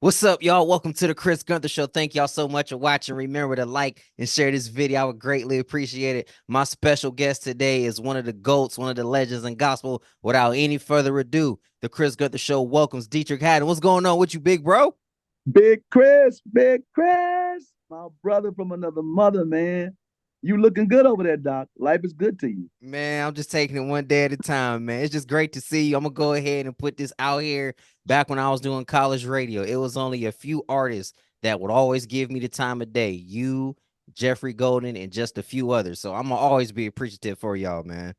What's up, y'all? Welcome to the Chris Gunther Show. Thank y'all so much for watching. Remember to like and share this video. I would greatly appreciate it. My special guest today is one of the GOATs, one of the legends in gospel. Without any further ado, the Chris Gunther Show welcomes Deitrick Haddon. What's going on with you, big bro? Big Chris, my brother from another mother, man. You looking good over there, Doc. Life is good to you. Man, I'm just taking it one day at a time, man. It's just great to see you. I'm gonna go ahead and put this out here. Back when I was doing college radio, it was only a few artists that would always give me the time of day. You, Jeffrey Golden, and just a few others. So I'm gonna always be appreciative for y'all, man.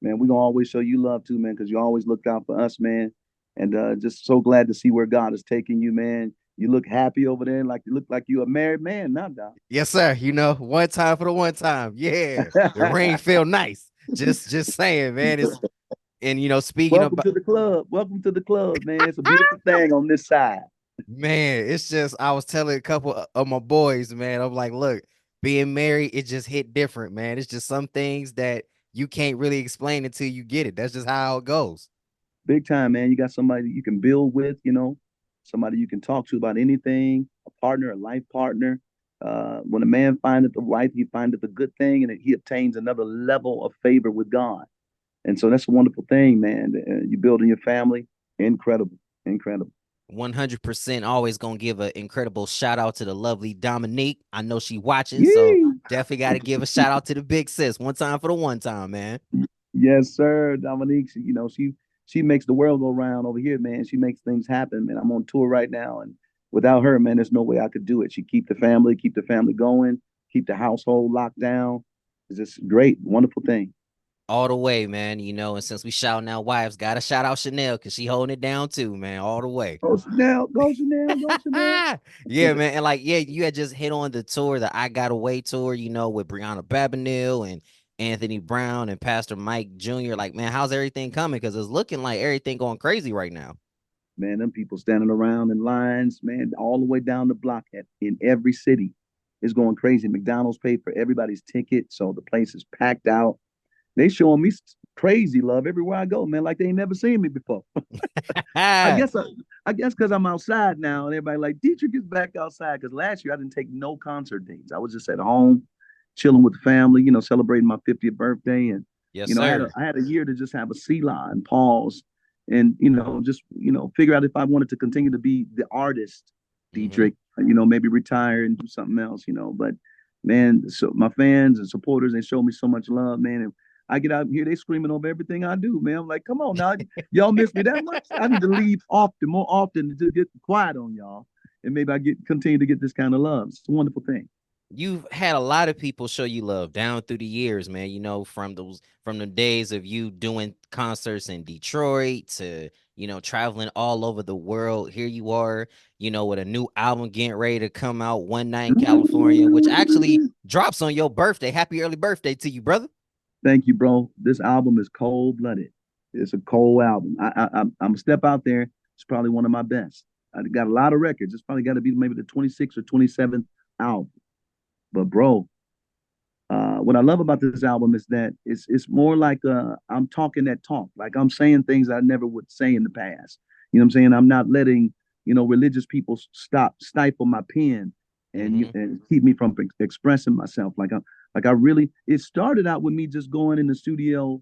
Man, we're gonna always show you love too, man, because you always looked out for us, man. And just so glad to see where God is taking you, man. You look happy over there, like you look like you a married man now, Doc. Yes, sir. One time for the one time. Yeah. The rain feel nice. Just saying, man. It's and speaking Welcome about to the club. Welcome to the club, man. It's a beautiful thing on this side. man, it's just I was telling a couple of my boys, man. I'm like, look, being married, it just hit different, man. It's just some things that you can't really explain until you get it. That's just how it goes. Big time, man. You got somebody you can build with, somebody you can talk to about anything, a partner, a life partner. When a man findeth the wife, he findeth a good thing, and he obtains another level of favor with God. And so that's a wonderful thing, man. You building your family, incredible, incredible. 100% always gonna give an incredible shout out to the lovely Dominique. I know she watching, so Yee. definitely got to give a shout out to the big sis. One time for the one time, man. Yes, sir. Dominique, she makes the world go round over here, man. She makes things happen, man. I'm on tour right now, and without her, man, there's no way I could do it. She keep the family going, keep the household locked down. It's just great, wonderful thing. All the way, man. And since we shouting out wives, gotta shout out Chanel because she holding it down too, man. All the way. Go Chanel, go Chanel, go Chanel. Yeah, man. And like, yeah, you had just hit on the tour, the I Got Away tour, with Brianna Babineau and Anthony Brown and Pastor Mike Jr. Like, man, how's everything coming? Because it's looking like everything going crazy right now. Man, them people standing around in lines, man, all the way down the block in every city. It's going crazy. McDonald's paid for everybody's ticket, so the place is packed out. They showing me crazy love everywhere I go, man, like they ain't never seen me before. I guess I, I guess because I'm outside now, and everybody like Deitrick is back outside. Because last year I didn't take no concert dates. I was just at home, chilling with the family, celebrating my 50th birthday, and Yes, sir. I had a year to just have a Selah and pause, and just figure out if I wanted to continue to be the artist, Hmm. Deitrick, maybe retire and do something else, But man, so my fans and supporters, they show me so much love, man. And I get out here, they screaming over everything I do, man. I'm like, come on now, y'all miss me that much? I need to leave often, more often to get quiet on y'all. And maybe I continue to get this kind of love. It's a wonderful thing. You've had a lot of people show you love down through the years, man. From the days of you doing concerts in Detroit to, traveling all over the world. Here you are, with a new album getting ready to come out one night in California, which actually drops on your birthday. Happy early birthday to you, brother. Thank you, bro. This album is cold blooded. It's a cold album. I'm a step out there. It's probably one of my best. I got a lot of records. It's probably got to be maybe the 26th or 27th album. But bro, what I love about this album is that it's more like I'm talking that talk. Like I'm saying things I never would say in the past. You know what I'm saying? I'm not letting religious people stifle my pen Hmm. and keep me from expressing myself. Like I really. It started out with me just going in the studio,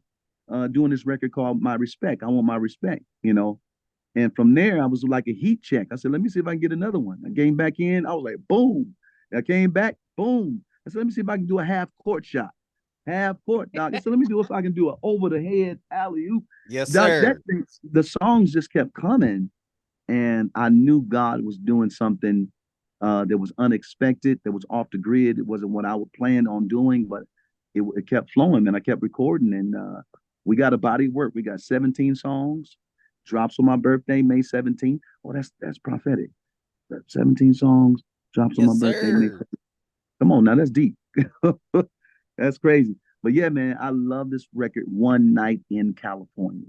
doing this record called My Respect. I Want My Respect. And from there I was like a heat check. I said, let me see if I can get another one. I came back in. I was like, boom. I came back, boom. I said, let me see if I can do a half court shot. Half court, Doc. I said, let me do if I can do an over the head alley oop. Yes, Doc, sir. the songs just kept coming. And I knew God was doing something that was unexpected, that was off the grid. It wasn't what I would plan on doing, but it kept flowing, and I kept recording. And we got a body of work. We got 17 songs. Drops on my birthday, May 17th. Oh, that's prophetic. 17 songs, drops on my Yes, birthday, May sir. 17th. Come on now, that's deep. That's crazy. But yeah, man, I love this record, One Night in California.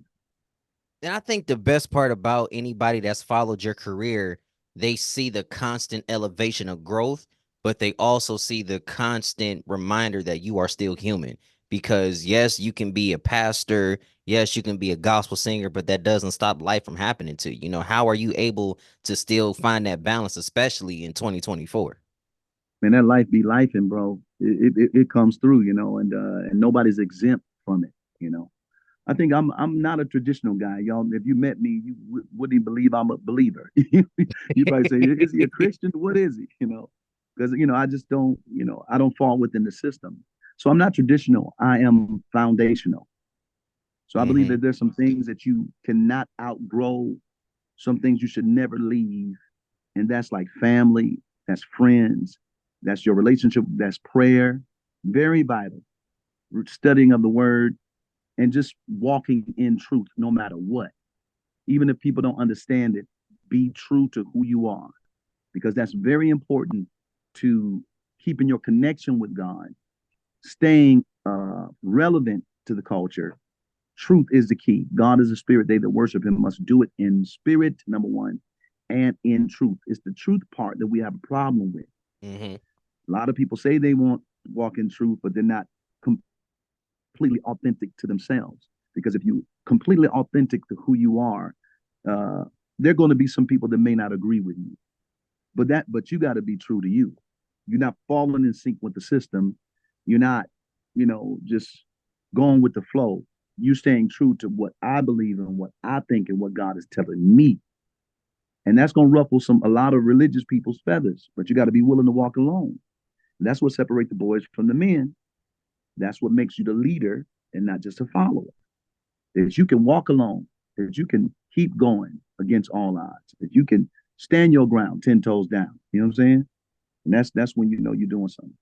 And I think the best part about anybody that's followed your career, they see the constant elevation of growth, but they also see the constant reminder that you are still human. because yes, you can be a pastor, yes, you can be a gospel singer, but that doesn't stop life from happening to you. You know, how are you able to still find that balance, especially in 2024? Man, that life be life, and bro, it comes through, and nobody's exempt from it, you know. I think I'm not a traditional guy, y'all. If you met me, you wouldn't even believe I'm a believer. You probably say, "Is he a Christian? What is he?" Because I just don't, I don't fall within the system. So I'm not traditional. I am foundational. So I believe Hmm. that there's some things that you cannot outgrow, some things you should never leave, and that's like family, that's friends, that's your relationship, that's prayer, very vital. Studying of the word, and just walking in truth no matter what. Even if people don't understand it, be true to who you are, because that's very important to keeping your connection with God, staying relevant to the culture. Truth is the key. God is a spirit. They that worship him must do it in spirit, number one, and in truth. It's the truth part that we have a problem with. Hmm. A lot of people say they want to walk in truth, but they're not completely authentic to themselves. Because if you completely authentic to who you are, uh, there are going to be some people that may not agree with you. But you got to be true to you. You're not falling in sync with the system. You're not, just going with the flow. You staying true to what I believe and what I think and what God is telling me. And that's gonna ruffle a lot of religious people's feathers. But you got to be willing to walk alone. And that's what separates the boys from the men. That's what makes you the leader and not just a follower. That you can walk alone, that you can keep going against all odds, that you can stand your ground 10 toes down. You know what I'm saying? And that's when you know you're doing something.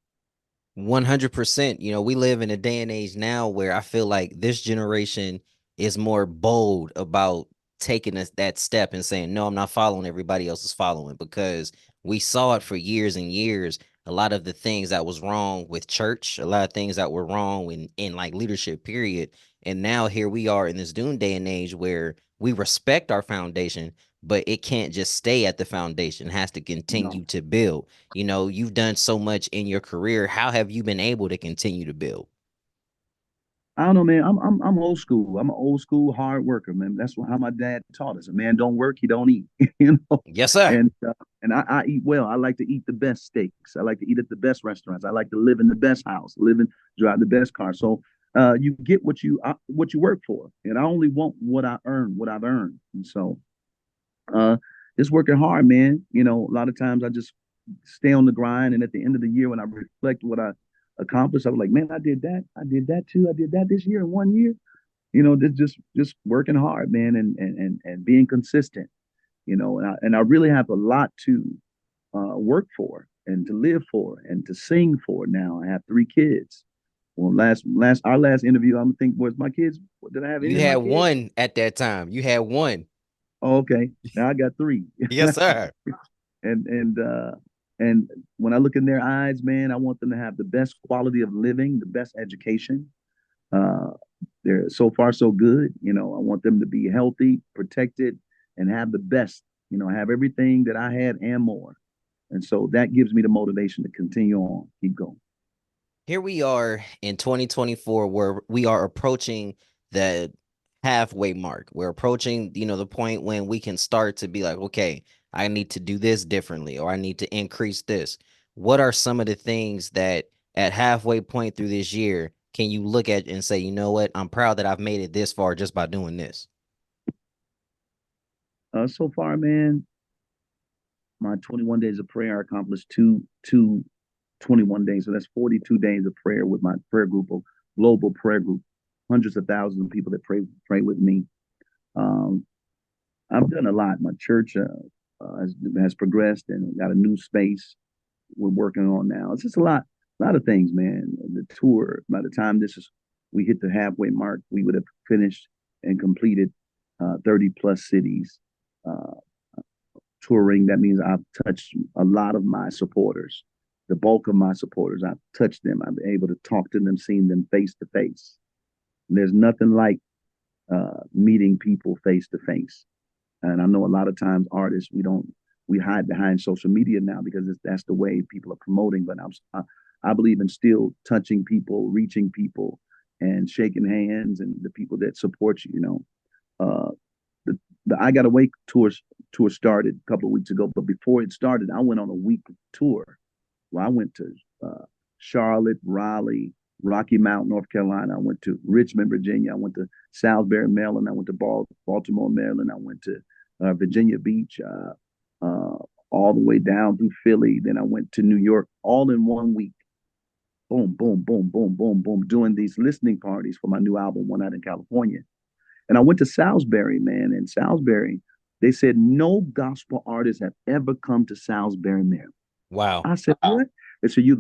100%. You know, we live in a day and age now where I feel like this generation is more bold about taking that step and saying, no, I'm not following everybody else is following, because we saw it for years and years. A lot of the things that was wrong with church, a lot of things that were wrong in like leadership, period. And now here we are in this doom day and age where we respect our foundation, but it can't just stay at the foundation. It has to No, continue to build. You know, you've done so much in your career. How have you been able to continue to build? I don't know, man. I'm old school. I'm an old school hard worker, man. That's how my dad taught us. A man don't work, he don't eat. you know. Yes, sir. And I eat well. I like to eat the best steaks. I like to eat at the best restaurants. I like to live in the best house, drive the best car. So you get what you work for, and I only want what I earn, what I've earned. And so uh, it's working hard, man. A lot of times I just stay on the grind, and at the end of the year, when I reflect what I accomplished, I was like, man, I did that too, I did that this year in 1 year. Just working hard, man, and being consistent. And I really have a lot to work for and to live for and to sing for. Now I have 3 kids. Well, last our last interview, I'm think was my kids. Did I have any You of had my kids? one at that time. You had one. Oh, okay. Now I got 3. Yes, sir. And when I look in their eyes, man, I want them to have the best quality of living, the best education. Uh, they're so far so good. I want them to be healthy, protected, and have the best. Have everything that I had and more. And so that gives me the motivation to continue on, keep going. Here we are in 2024 where we are approaching the halfway mark. We're approaching, the point when we can start to be like, okay, I need to do this differently, or I need to increase this. What are some of the things that at halfway point through this year can you look at and say, you know what, I'm proud that I've made it this far just by doing this? So far, man, my 21 days of prayer, I accomplished two 21 days. So that's 42 days of prayer with my prayer group, of global prayer group, hundreds of thousands of people that pray with me. Um, I've done a lot. My church has progressed and got a new space we're working on now. It's just a lot of things, man. The tour, by the time we hit the halfway mark, we would have finished and completed 30 plus cities. Uh, Touring, that means I've touched a lot of my supporters, the bulk of my supporters. I've touched them. I'm able to talk to them, seeing them face to face. There's nothing like meeting people face to face. And I know a lot of times artists, we hide behind social media now because that's the way people are promoting. But I believe in still touching people, reaching people, and shaking hands and the people that support you. You know, uh, the I Got Away tour started a couple of weeks ago, but before it started, I went on a week tour. Well, I went to Charlotte, Raleigh, Rocky Mount, North Carolina. I went to Richmond, Virginia. I went to Salisbury, Maryland. I went to Baltimore, Maryland. I went to Virginia Beach, all the way down through Philly. Then I went to New York, all in 1 week. Boom, boom, boom, boom, boom, boom, doing these listening parties for my new album, One Night in California. And I went to Salisbury, man. And Salisbury, they said no gospel artists have ever come to Salisbury, Maryland. Wow. I said, what? They said, you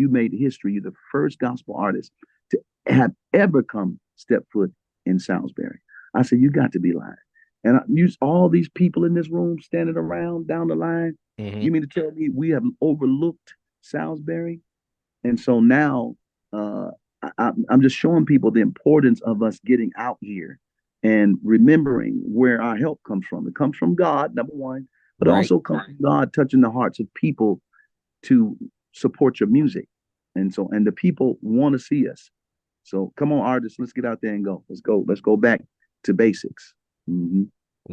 made history. You're the first gospel artist to have ever come step foot in Salisbury. I said, you got to be lying. And I used all these people in this room standing around down the line. Hmm. You mean to tell me we have overlooked Salisbury? And so now uh, I'm just showing people the importance of us getting out here and remembering where our help comes from. It comes from God, number one, but Right. also comes from God touching the hearts of people to support your music. And the people want to see us. So come on, artists, let's get out there and go. Let's go. Let's go back to basics. Mm-hmm.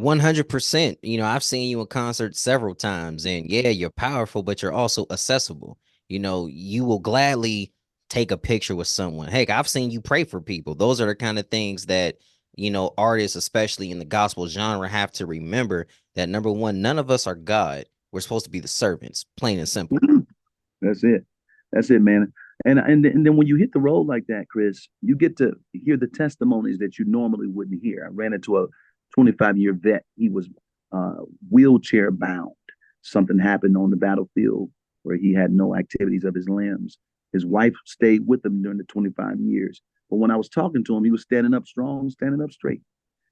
100%. I've seen you in concert several times, and yeah, you're powerful, but you're also accessible. You will gladly take a picture with someone. Heck, I've seen you pray for people. Those are the kind of things that, artists, especially in the gospel genre, have to remember that number one, none of us are God. We're supposed to be the servants, plain and simple. That's it. That's it, man. And then when you hit the road like that, Chris, you get to hear the testimonies that you normally wouldn't hear. I ran into a 25-year vet. He was uh, wheelchair bound. Something happened on the battlefield where he had no activities of his limbs. His wife stayed with him during the 25 years. But when I was talking to him, he was standing up strong, standing up straight.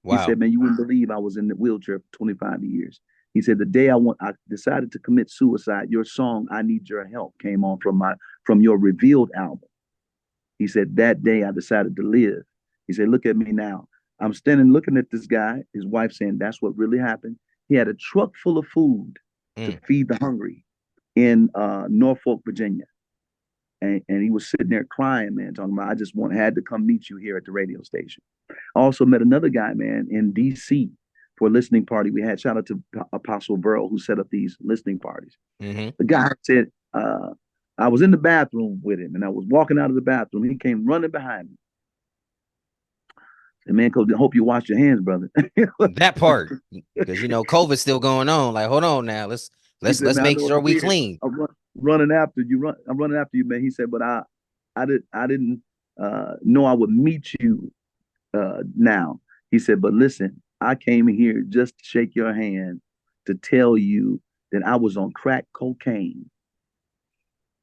He Wow. said, "Man, you wouldn't believe I was in the wheelchair for 25 years." He said, "The day I decided to commit suicide, your song "I Need Your Help" came on from your Revealed album." He said, "That day I decided to live." He said, "Look at me now. I'm standing looking at this guy." His wife saying, "That's what really happened." He had a truck full of food to Mm, feed the hungry in Norfolk, Virginia. And he was sitting there crying, man, talking about, "I just had to come meet you here at the radio station." I also met another guy, man, in DC for a listening party we had. Shout out to Apostle Burrow, who set up these listening parties. hmm. The guy said, I was in the bathroom with him and I was walking out of the bathroom. He came running behind me. And man, coach, I hope you wash your hands, brother. That part, because COVID's still going on. Like, hold on now. Let's He let's said, let's "Man, I make know sure it's we weird. clean. Running after you. I'm running after you, man." He said, "But I didn't know I would meet you now." He said, "But listen, I came here just to shake your hand to tell you that I was on crack cocaine."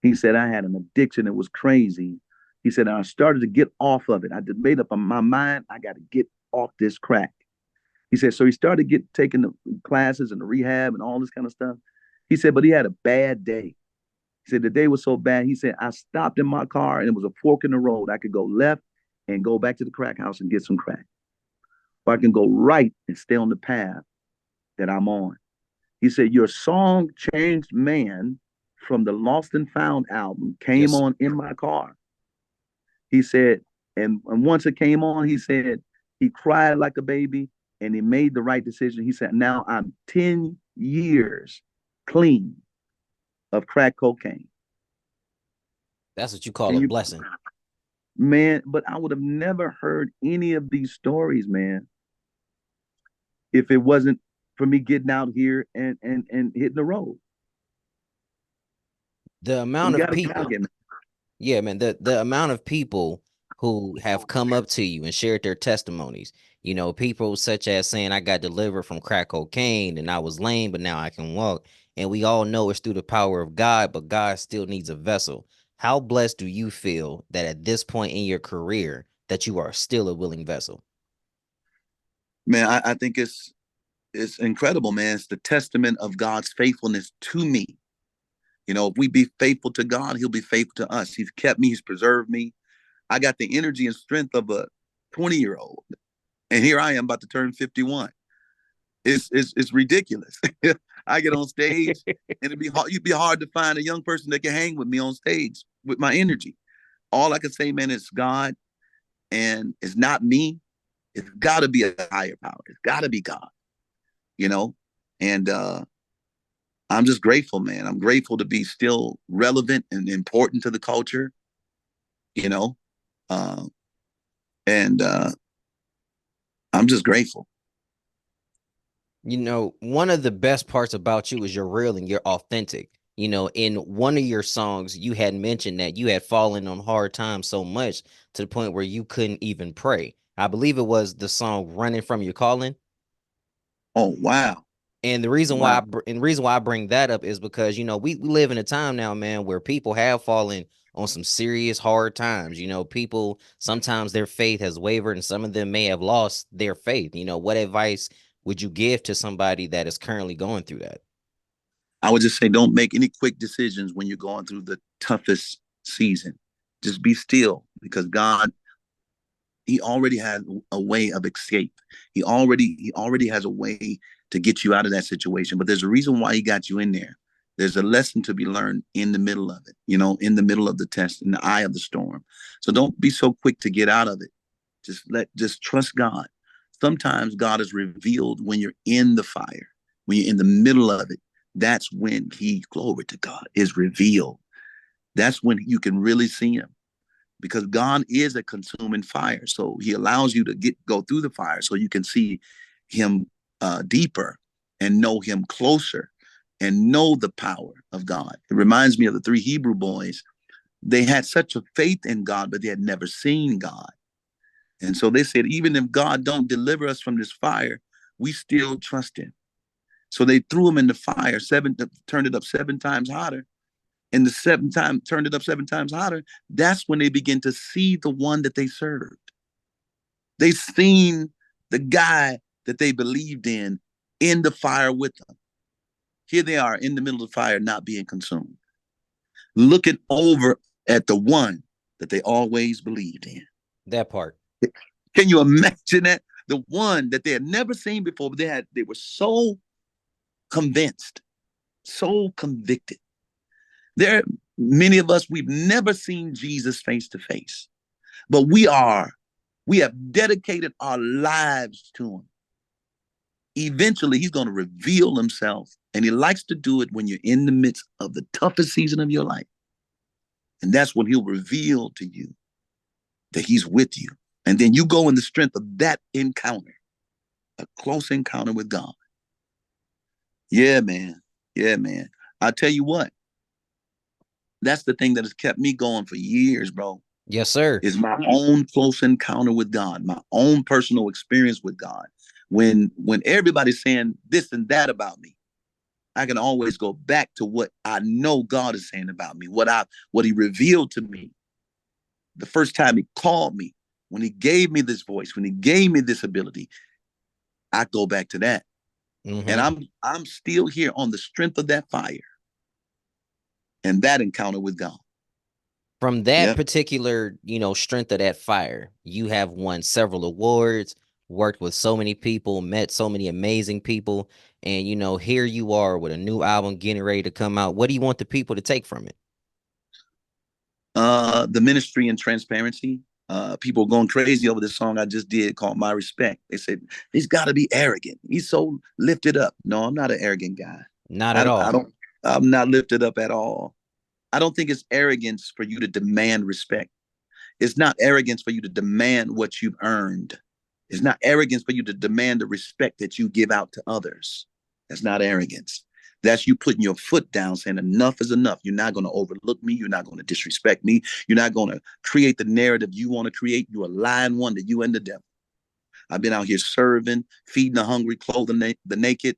He said, "I had an addiction that was crazy." He said, "I started to get off of it. I just made up my mind, I got to get off this crack." He said, so he started taking the classes and the rehab and all this kind of stuff. He said, but he had a bad day. He said, the day was so bad. He said, I stopped in my car and it was a fork in the road. I could go left and go back to the crack house and get some crack. Or I can go right and stay on the path that I'm on. He said, your song Changed Man from the Lost and Found album came Yes, on in my car. He said, and once it came on, he said, he cried like a baby and he made the right decision. He said, now I'm 10 years clean of crack cocaine. that's what you call Can a you, blessing. man? But I would have never heard any of these stories, man, if it wasn't for me getting out here and hitting the road. The So we amount of got to get out people, here, man. yeah, man, the amount of people who have come up to you and shared their testimonies. People such as saying, I got delivered from crack cocaine and I was lame, but now I can walk. And we all know it's through the power of God, but God still needs a vessel. How blessed do you feel that at this point in your career that you are still a willing vessel? Man, I think it's incredible, man. It's the testament of God's faithfulness to me. You know, if we be faithful to God, He'll be faithful to us. He's kept me, He's preserved me. I got the energy and strength of a 20-year-old. And here I am about to turn 51. It's ridiculous. I get on stage and it'd be hard to find a young person that can hang with me on stage with my energy. All I can say, man, is God, and it's not me. It's got to be a higher power. It's got to be God, you know. And I'm just grateful, man. I'm grateful to be still relevant and important to the culture, you know. Uh, and I'm just grateful. You know, one of the best parts about you is you're real and you're authentic. You know, in one of your songs, you had mentioned that you had fallen on hard times so much to the point where you couldn't even pray. I believe it was the song "Running from Your Calling." Oh wow, And the reason why wow. and the reason why I bring that up is because, you know, we live in a time now, man, where people have fallen on some serious hard times. You know, people sometimes their faith has wavered and some of them may have lost their faith. You know, what advice would you give to somebody that is currently going through that? I would just say don't make any quick decisions when you're going through the toughest season. Just be still because God, he already had a way of escape. He already has a way to get you out of that situation. But there's a reason why he got you in there. There's a lesson to be learned in the middle of it, you know, in the middle of the test, in the eye of the storm. So don't be so quick to get out of it. Just trust God. Sometimes God is revealed when you're in the fire, when you're in the middle of it. That's when he, glory to God, is revealed. That's when you can really see him because God is a consuming fire. So he allows you to go through the fire so you can see him deeper and know him closer and know the power of God. It reminds me of the three Hebrew boys. They had such a faith in God, but they had never seen God. And so they said, even if God don't deliver us from this fire, we still trust him. So they threw him in the fire, turned it up 7 times hotter. And the seventh time, turned it up 7 times hotter. That's when they begin to see the one that they served. They seen the guy that they believed in the fire with them. Here they are in the middle of the fire, not being consumed, looking over at the one that they always believed in. That part. Can you imagine that? The one that they had never seen before, but they were so convinced, so convicted. There are many of us, we've never seen Jesus face to face, but we have dedicated our lives to him. Eventually, he's going to reveal himself, and he likes to do it when you're in the midst of the toughest season of your life. And that's when he'll reveal to you that he's with you. And then you go in the strength of that encounter, a close encounter with God. Yeah, man. Yeah, man. I tell you what, that's the thing that has kept me going for years, bro. Yes, sir. Is my own close encounter with God, my own personal experience with God. When everybody's saying this and that about me, I can always go back to what I know God is saying about me, what he revealed to me the first time he called me, when he gave me this voice, when he gave me this ability. I go back to that. And Hmm. I'm still here on the strength of that fire and that encounter with God. From that Yeah. particular, you know, strength of that fire, you have won several awards, worked with so many people, met so many amazing people, and you know, here you are with a new album getting ready to come out. What do you want the people to take from it? The ministry and transparency. People going crazy over this song I just did called My Respect. They said, he's got to be arrogant. He's so lifted up. No, I'm not an arrogant guy. Not at I all. don't, I'm not lifted up at all. I don't think it's arrogance for you to demand respect. It's not arrogance for you to demand what you've earned. It's not arrogance for you to demand the respect that you give out to others. That's not arrogance. That's you putting your foot down, saying enough is enough. You're not going to overlook me. You're not going to disrespect me. You're not going to create the narrative you want to create. You're a lying wonder, you and the devil. I've been out here serving, feeding the hungry, clothing the naked,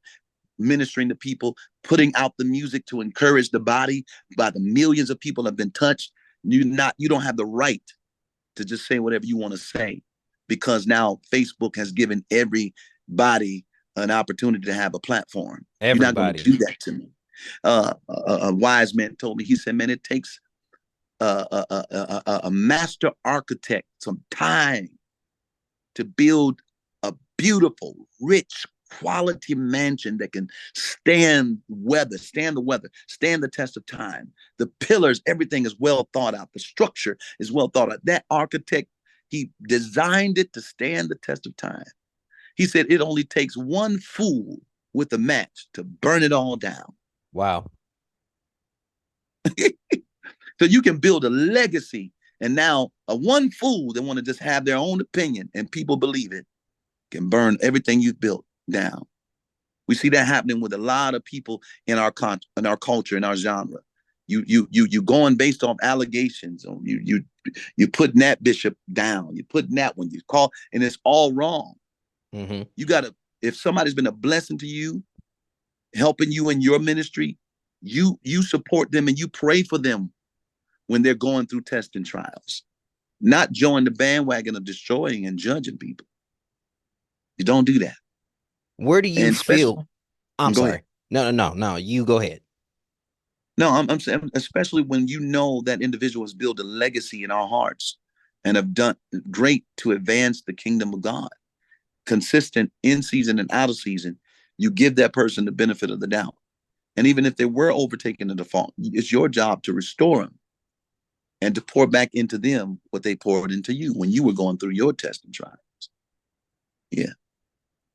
ministering to people, putting out the music to encourage the body by the millions of people have been touched. You don't have the right to just say whatever you want to say because now Facebook has given everybody an opportunity to have a platform. You're not going to Everybody. do that to me. A wise man told me, he said, man, it takes a master architect some time to build a beautiful, rich, quality mansion that can stand the weather, stand the test of time. The pillars, everything is well thought out. The structure is well thought out. That architect, He designed it to stand the test of time. He said it only takes one fool with a match to burn it all down. Wow. So you can build a legacy. And now a one fool that want to just have their own opinion and people believe it can burn everything you've built down. We see that happening with a lot of people in our culture, in our genre. You going based off allegations. Or you putting that bishop down. You putting that one. You call, and it's all wrong. Mm-hmm. You gotta. If somebody's been a blessing to you, helping you in your ministry, you support them and you pray for them when they're going through tests and trials. Not join the bandwagon of destroying and judging people. You don't do that. Where do you And especially, feel? I'm go ahead. sorry. No. You go ahead. No, I'm saying, especially when you know that individual has built a legacy in our hearts and have done great to advance the kingdom of God, consistent in season and out of season, you give that person the benefit of the doubt. And even if they were overtaken in default, it's your job to restore them and to pour back into them what they poured into you when you were going through your test and trials. Yeah.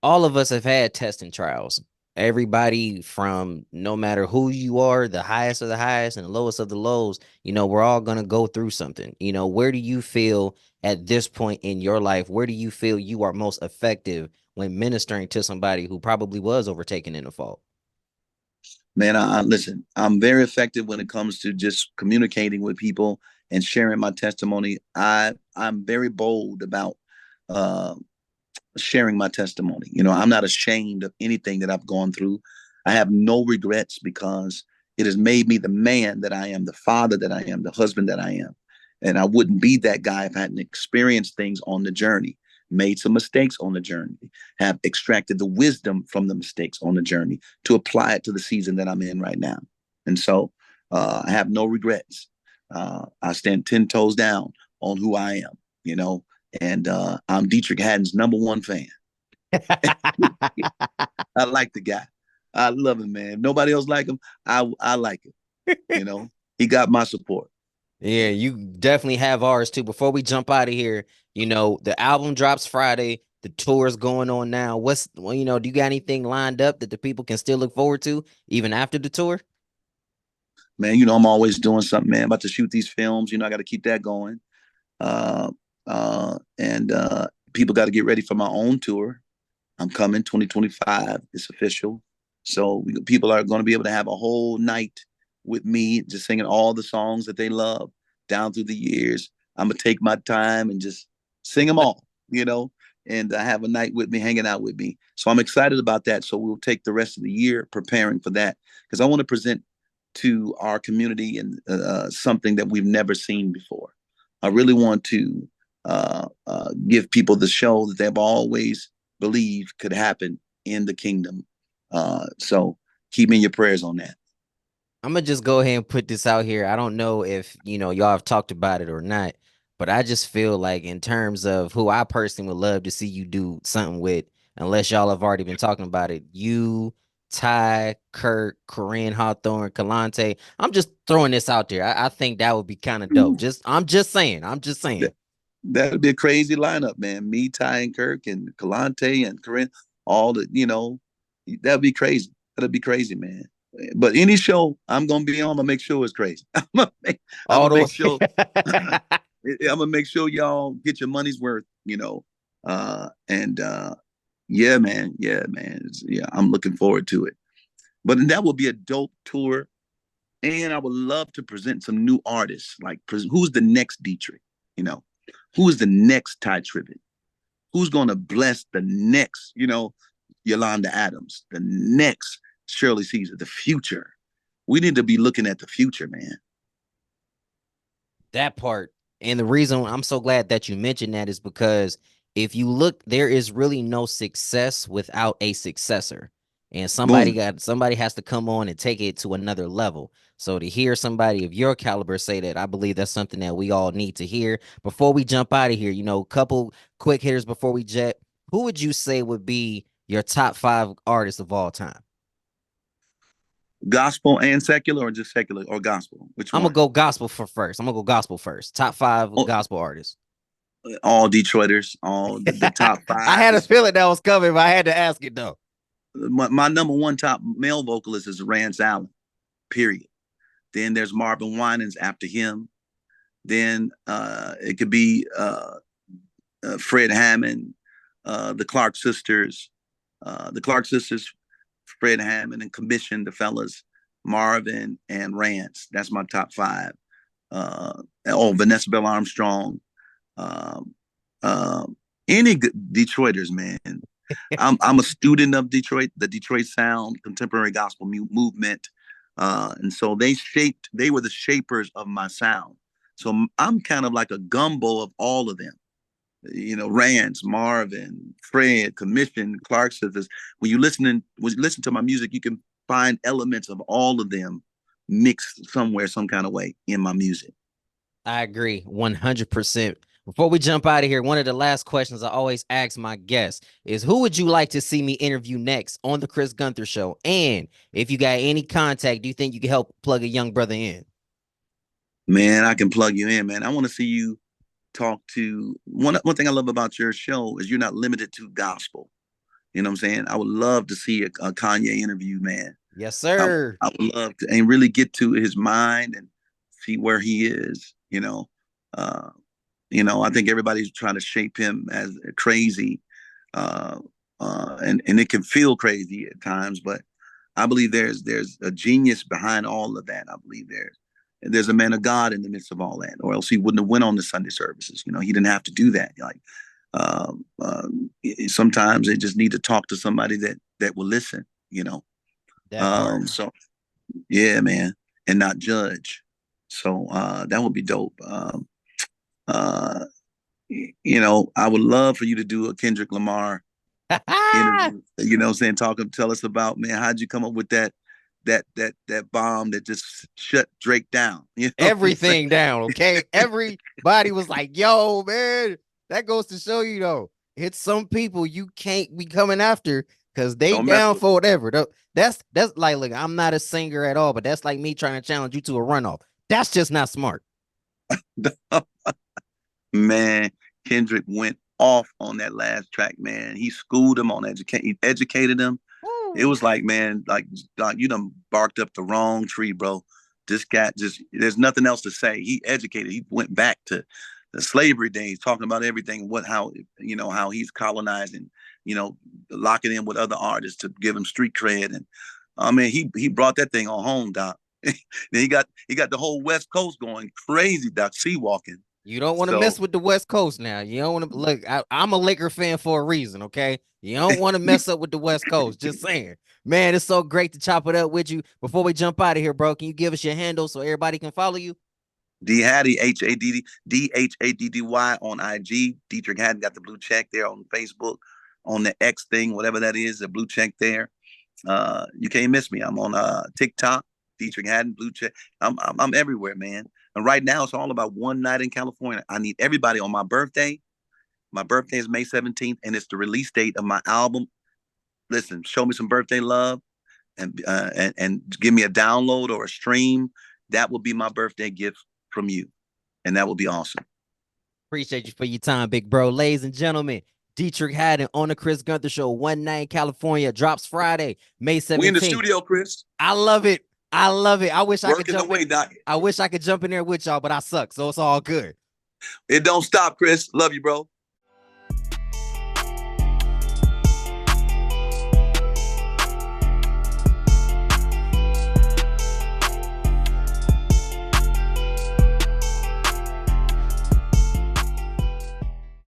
All of us have had testing trials. Everybody, from no matter who you are, the highest of the highest and the lowest of the lows, we're all going to go through something. Where do you feel at this point in your life? Where do you feel you are most effective when ministering to somebody who probably was overtaken in a fault? Man, I listen, I'm very effective when it comes to just communicating with people and sharing my testimony. I'm very bold about uh, sharing my testimony. I'm not ashamed of anything that I've gone through. I have no regrets because it has made me the man that I am, the father that I am, the husband that I am. And I wouldn't be that guy if I hadn't experienced things on the journey, made some mistakes on the journey, have extracted the wisdom from the mistakes on the journey to apply it to the season that I'm in right now. And so I have no regrets. I stand 10 toes down on who I am, and I'm Deitrick Haddon's #1 fan. I like the guy. I love him, man. If nobody else like him, I like him. He got my support. Yeah, you definitely have ours too. Before we jump out of here, the album drops Friday. The tour is going on now. Do you got anything lined up that the people can still look forward to even after the tour? Man, I'm always doing something, man. About to shoot these films. I got to keep that going. And people got to get ready for my own tour. I'm coming 2025. It's official. So people are going to be able to have a whole night with me, just singing all the songs that they love down through the years. I'm gonna take my time and just sing them all, and have a night with me, hanging out with me. So I'm excited about that. So we'll take the rest of the year preparing for that because I want to present to our community and something that we've never seen before. I really want to give people the show that they've always believed could happen in the kingdom. So keep me in your prayers on that. I'm gonna just go ahead and put this out here. I don't know if y'all have talked about it or not, but I just feel like in terms of who I personally would love to see you do something with, unless y'all have already been talking about it, you, Ty, Kirk, Corinne Hawthorne, Kalante. I'm just throwing this out there. I think that would be kind of dope. I'm just saying. That'd be a crazy lineup, man. Me, Ty, and Kirk, and Kalante, and Corinne, all the, that'd be crazy. That'd be crazy, man. But any show I'm gonna be on, I'm gonna make sure it's crazy. I'm All gonna the make sure way. I'm gonna make sure y'all get your money's worth, and yeah, man, yeah, I'm looking forward to it. But that will be a dope tour, and I would love to present some new artists. Like, who's the next Deitrick? Who is the next Ty Tribbett? Who's gonna bless the next, Yolanda Adams, the next Shirley Caesar, the future? We need to be looking at the future, man. That part. And the reason I'm so glad that you mentioned that is because if you look, there is really no success without a successor. And Boom. somebody has to come on and take it to another level. So to hear somebody of your caliber say that, I believe that's something that we all need to hear. Before we jump out of here, couple quick hitters before we jet. Who would you say would be your top 5 artists of all time? Gospel and secular, or just secular or gospel? Which I'm gonna one? go gospel for first. I'm gonna go gospel first. Top 5 Oh, gospel artists. All Detroiters, all the top I five had a is feeling that was coming, but I had to ask it though. my number one top male vocalist is Rance Allen. Period. Then there's Marvin Winans after him. Then it could be Fred Hammond, the Clark sisters, Fred Hammond, and commissioned the fellas Marvin and Rance. That's my top five. Vanessa Bell Armstrong. Um, any good Detroiters, man. I'm a student of Detroit, the Detroit sound, contemporary gospel movement, and so they were the shapers of my sound. So I'm kind of like a gumbo of all of them. You know, Rance, Marvin, Fred, Commission, Clark sisters. When you listen to my music, you can find elements of all of them mixed somewhere, some kind of way in my music. I agree 100%. Before we jump out of here, one of the last questions I always ask my guests is who would you like to see me interview next on the Chris Gunther Show? And if you got any contact, do you think you can help plug a young brother in? Man, I can plug you in, man. I want to see you talk to one thing I love about your show is you're not limited to gospel. You know what I'm saying? I would love to see a Kanye interview, man. Yes, I, sir. I would love to and really get to his mind and see where he is. Uh, I think everybody's trying to shape him as crazy, uh, and it can feel crazy at times. But I believe there's a genius behind all of that. I believe there's a man of God in the midst of all that, or else he wouldn't have went on the Sunday services. He didn't have to do that. Like sometimes they just need to talk to somebody that will listen. That part. So yeah, man, and not judge. So that would be dope. Uh, I would love for you to do a Kendrick Lamar interview. You know what I'm saying? Tell us about, man, how'd you come up with that bomb that just shut Drake down? You know what I'm saying? Everything down, okay? Everybody was like, yo, man, that goes to show you, though, it's some people you can't be coming after because they Don't mess down with for whatever. That's like, look, I'm not a singer at all, but that's like me trying to challenge you to a runoff. That's just not smart. man. Kendrick went off on that last track, man. He schooled him on he educated him. It Woo. was like, man, like you done barked up the wrong tree, bro. This cat just there's nothing else to say. He educated. He went back to the slavery days, talking about everything, how he's colonizing, locking in with other artists to give him street cred. And I mean, he brought that thing on home, Doc. Then he got the whole West Coast going crazy, Doc. Sea walking. You don't want to So mess with the West Coast now. You don't want to look. I'm a Laker fan for a reason, okay? You don't want to mess up with the West Coast. Just saying, man. It's so great to chop it up with you. Before we jump out of here, bro, can you give us your handle so everybody can follow you? D Hattie, Hadddy on IG. Deitrick Haddon got the blue check there on Facebook, on the X thing, whatever that is, the blue check there. You can't miss me. I'm on TikTok, Deitrick Haddon, blue check. I'm everywhere, man. And right now it's all about one night in California. I need everybody on my birthday. My birthday is May 17th, and it's the release date of my album. Listen, show me some birthday love and give me a download or a stream. That will be my birthday gift from you. And that would be awesome. Appreciate you for your time, big bro. Ladies and gentlemen, Deitrick Haddon on the Chris Gunther Show. One Night in California drops Friday, May We in the 17th. studio, Chris. I love it. I love it. I wish I could Working jump away, in. Doc. I wish I could jump in there with y'all, but I suck, so it's all good. It don't stop, Chris. Love you, bro.